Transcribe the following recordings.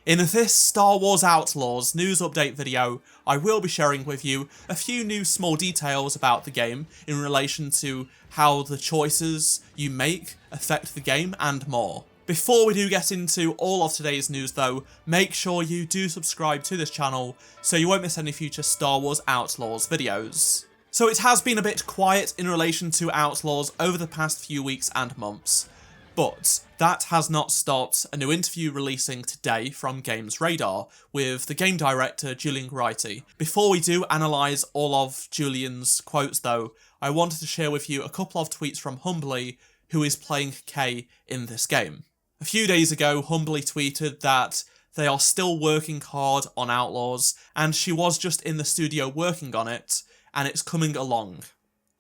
In this Star Wars Outlaws news update video, I will be sharing with you a few new small details about the game in relation to how the choices you make affect the game and more. Before we do get into all of today's news though, make sure you do subscribe to this channel so you won't miss any future Star Wars Outlaws videos. So it has been a bit quiet in relation to Outlaws over the past few weeks and months, but that has not stopped a new interview releasing today from Games Radar with the game director Julian Grighty. Before we do analyse all of Julian's quotes though, I wanted to share with you a couple of tweets from Humbly, who is playing Kay in this game. A few days ago, Humbly tweeted that they are still working hard on Outlaws, and she was just in the studio working on it, and it's coming along.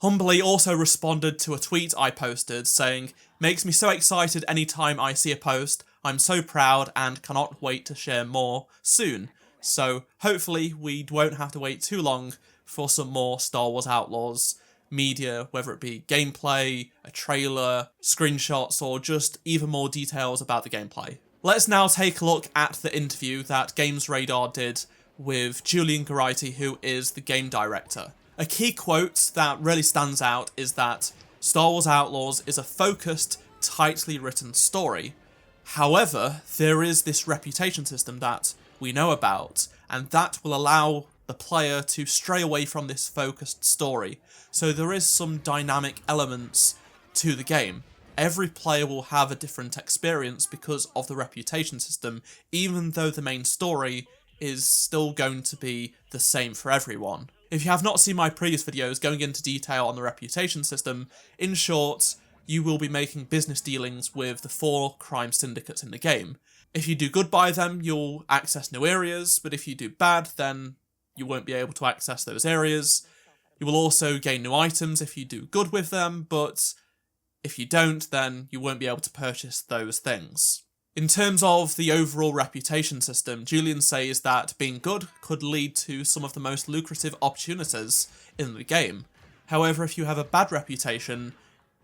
Humbly also responded to a tweet I posted saying, "Makes me so excited anytime I see a post, I'm so proud and cannot wait to share more soon." So hopefully we won't have to wait too long for some more Star Wars Outlaws media, whether it be gameplay, a trailer, screenshots, or just even more details about the gameplay. Let's now take a look at the interview that Games Radar did with Julian Grighty, who is the game director. A key quote that really stands out is that Star Wars Outlaws is a focused, tightly written story. However, there is this reputation system that we know about, and that will allow the player to stray away from this focused story. So there is some dynamic elements to the game. Every player will have a different experience because of the reputation system, even though the main story is still going to be the same for everyone. If you have not seen my previous videos going into detail on the reputation system, in short, you will be making business dealings with the 4 crime syndicates in the game. If you do good by them, you'll access new areas, but if you do bad, then you won't be able to access those areas. You will also gain new items if you do good with them, but if you don't, then you won't be able to purchase those things. In terms of the overall reputation system, Julian says that being good could lead to some of the most lucrative opportunities in the game. However, if you have a bad reputation,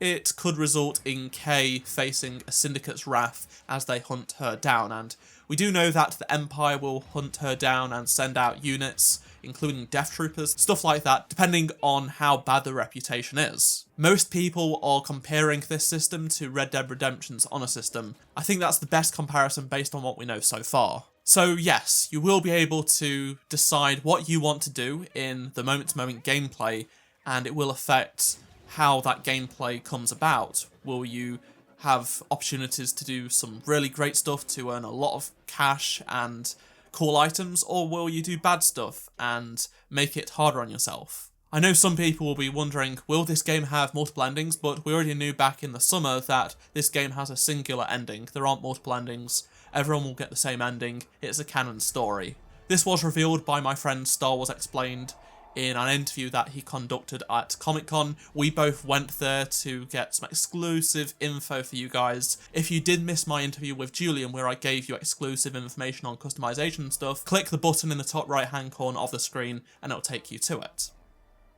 it could result in Kay facing a syndicate's wrath as they hunt her down, and we do know that the Empire will hunt her down and send out units, including Death Troopers, stuff like that, depending on how bad the reputation is. Most people are comparing this system to Red Dead Redemption's Honor system. I think that's the best comparison based on what we know so far. So yes, you will be able to decide what you want to do in the moment-to-moment gameplay, and it will affect how that gameplay comes about. Will you have opportunities to do some really great stuff to earn a lot of cash and cool items, or will you do bad stuff and make it harder on yourself? I know some people will be wondering, will this game have multiple endings? But we already knew back in the summer that this game has a singular ending. There aren't multiple endings. Everyone will get the same ending. It's a canon story. This was revealed by my friend Star Wars Explained in an interview that he conducted at Comic-Con. We both went there to get some exclusive info for you guys. If you did miss my interview with Julian where I gave you exclusive information on customization stuff, click the button in the top right hand corner of the screen and it'll take you to it.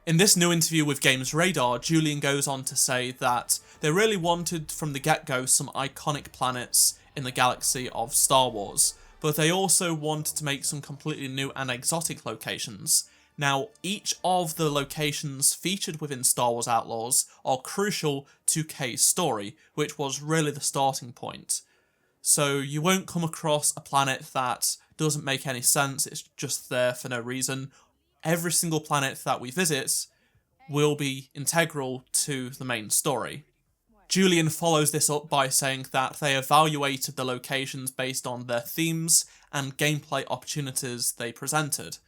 In this new interview with Games Radar, Julian goes on to say that they really wanted from the get-go some iconic planets in the galaxy of Star Wars, but they also wanted to make some completely new and exotic locations. Now, each of the locations featured within Star Wars Outlaws are crucial to Kay's story, which was really the starting point. So you won't come across a planet that doesn't make any sense, it's just there for no reason. Every single planet that we visit will be integral to the main story. Julian follows this up by saying that they evaluated the locations based on their themes and gameplay opportunities they presented.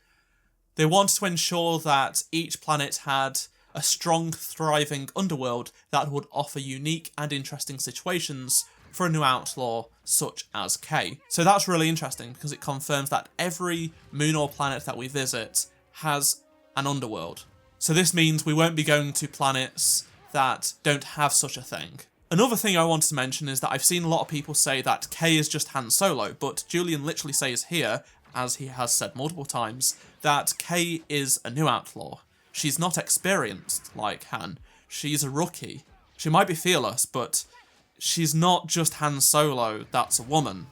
They wanted to ensure that each planet had a strong, thriving underworld that would offer unique and interesting situations for a new outlaw such as Kay. So that's really interesting because it confirms that every moon or planet that we visit has an underworld. So this means we won't be going to planets that don't have such a thing. Another thing I wanted to mention is that I've seen a lot of people say that Kay is just Han Solo, but Julian literally says here, as he has said multiple times, that Kay is a new outlaw. She's not experienced like Han. She's a rookie. She might be fearless, but she's not just Han Solo that's a woman.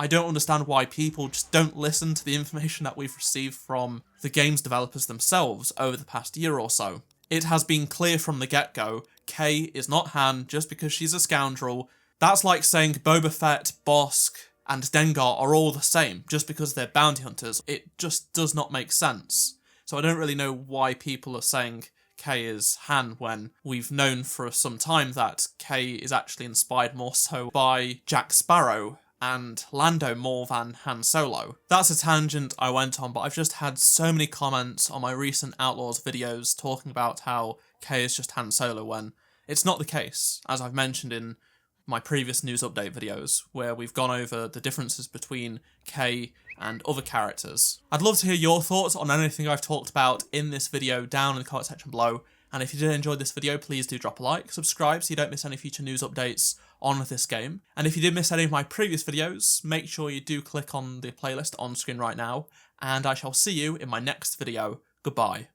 I don't understand why people just don't listen to the information that we've received from the game's developers themselves over the past year or so. It has been clear from the get-go, Kay is not Han just because she's a scoundrel. That's like saying Boba Fett, Bossk, and Dengar are all the same just because they're bounty hunters. It just does not make sense. So I don't really know why people are saying Kay is Han when we've known for some time that Kay is actually inspired more so by Jack Sparrow and Lando more than Han Solo. That's a tangent I went on, but I've just had so many comments on my recent Outlaws videos talking about how Kay is just Han Solo when it's not the case, as I've mentioned in my previous news update videos, where we've gone over the differences between Kay and other characters. I'd love to hear your thoughts on anything I've talked about in this video down in the comment section below, and if you did enjoy this video, please do drop a like, subscribe so you don't miss any future news updates on this game, and if you did miss any of my previous videos, make sure you do click on the playlist on screen right now, and I shall see you in my next video. Goodbye.